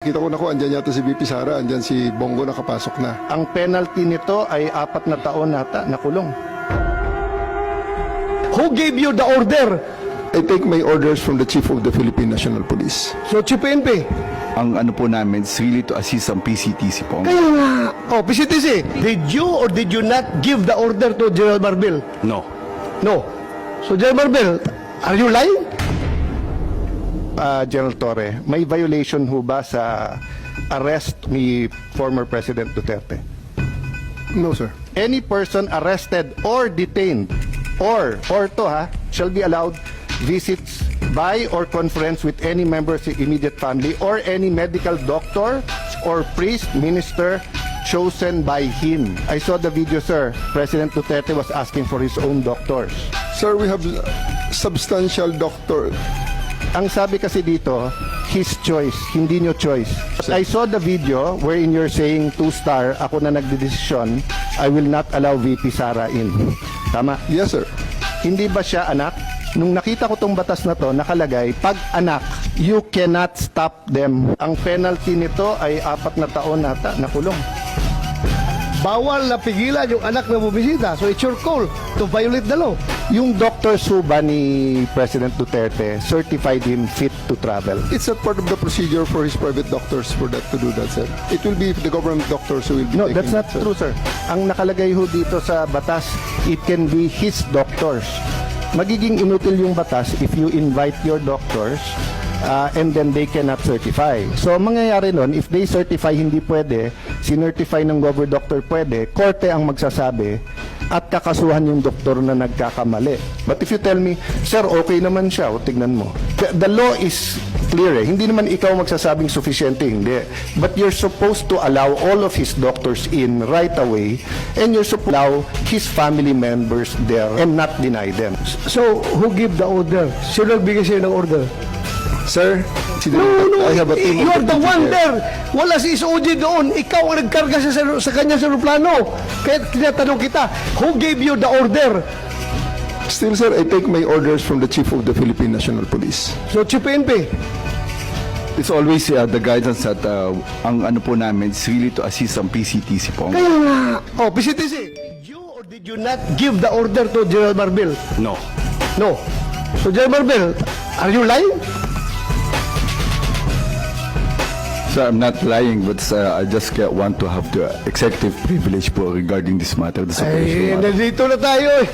Kita ko na ko, andyan yata si VP Sara, andyan si Bongo nakapasok na. Ang penalty nito ay 4 na taon nata na kulong. Who gave you the order? I take my orders from the Chief of the Philippine National Police. So, Chief PNP. Ang ano po namin is really to assist ang PCTC po. Kaya nga. Oh, PCTC, did you or did you not give the order to General Marbil? No. No. So, General Marbil, are you lying? General Torre, may violation ho ba sa arrest ni former President Duterte? No, sir. Any person arrested or detained or to shall be allowed visits by or conference with any member of the immediate family or any medical doctor or priest, minister chosen by him. I saw the video, sir. President Duterte was asking for his own doctors. Sir, we have substantial doctor. Ang sabi kasi dito, his choice, hindi nyo choice. I saw the video wherein you're saying 2-star, ako na nagdedesisyon, I will not allow VP Sara in. Tama? Yes, sir. Hindi ba siya anak? Nung nakita ko tong batas na to, nakalagay, pag anak, you cannot stop them. Ang penalty nito ay 4 na taon nata na kulong. Bawal na pigilan yung anak na bumisita. So, it's your call to violate the law. Yung Dr. Suba ni President Duterte certified him fit to travel. It's not part of the procedure for his private doctors for that to do that, sir. It will be the government doctors who will be No, taking that's not it, sir. true, sir. Ang nakalagay ho dito sa batas, it can be his doctors. Magiging inutil yung batas if you invite your doctors and then they cannot certify. So, mangyayari nun, if they certify hindi pwede, sinertify ng gover doctor pwede, korte ang magsasabi at kakasuhan yung doktor na nagkakamali. But if you tell me, sir, okay naman siya, o tignan mo. The law is clear eh. Hindi naman ikaw magsasabing sufficiente, hindi. But you're supposed to allow all of his doctors in right away and you're supposed to allow his family members there and not deny them. So, who give the order? Sino nagbigay sa'yo ng order? Sir, I have a team You're of the deputy one there. there. Wala si SOG doon. Ikaw ang nagkarga sa kanya sa aeroplano. Kaya tinatanong kita, who gave you the order? Still, sir, I take my orders from the Chief of the Philippine National Police. So, Chief PNP. It's always the guidance that ang ano po namin is really to assist ang PCTC po. Kaya nga. Oh, PCTC, did you or did you not give the order to General Marbil? No. No. So, General Marbil, are you lying? So I'm not lying, but I just want to have the executive privilege po regarding this matter, this Ay, operation matter. nandito na tayo eh.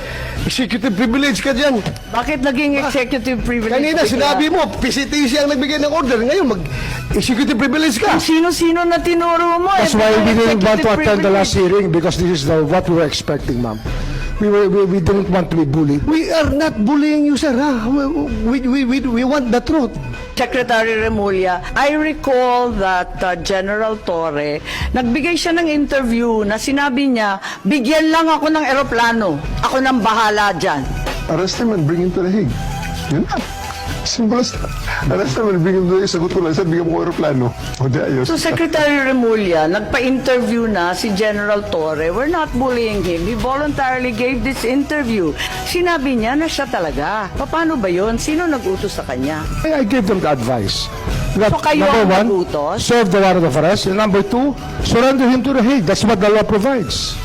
Executive privilege ka dyan. Bakit naging executive privilege? Kanina sinabi mo, PCTC ang nagbigay ng order. Ngayon, mag-executive privilege ka. Sino-sino na tinuro mo? That's why we didn't want to attend the last hearing, because this is what we were expecting, ma'am. We didn't want to be bullied. We are not bullying you, sir. Ha? We want the truth. Secretary Remulla, I recall that General Torre, nagbigay siya ng interview na sinabi niya, bigyan lang ako ng eroplano. Ako nang bahala dyan. Arrest him and bring him to the Hague. Yun na. Simple as that. Arrest him and bring him to the Hague. Sagot ko lang, sir, bigyan mo ko aeroplano. O di ayos. So Secretary Remulla, nagpa-interview na si General Torre. We're not bullying him. He voluntarily gave this interview. Sinabi niya na siya talaga. Paano ba yun? Sino nag-utos sa kanya? I gave them the advice. That, So kayo ang number one, nagutos? serve the warrant of arrest. And number two, surrender him to the Hague. That's what the law provides.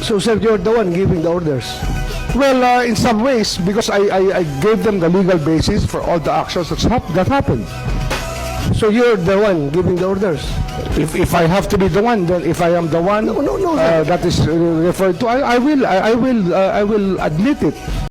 So, sir, you're the one giving the orders. Well, in some ways, because I gave them the legal basis for all the actions that happened. So, you're the one giving the orders. If I have to be the one, then if I am the one No, sir. that is referred to, I will admit it.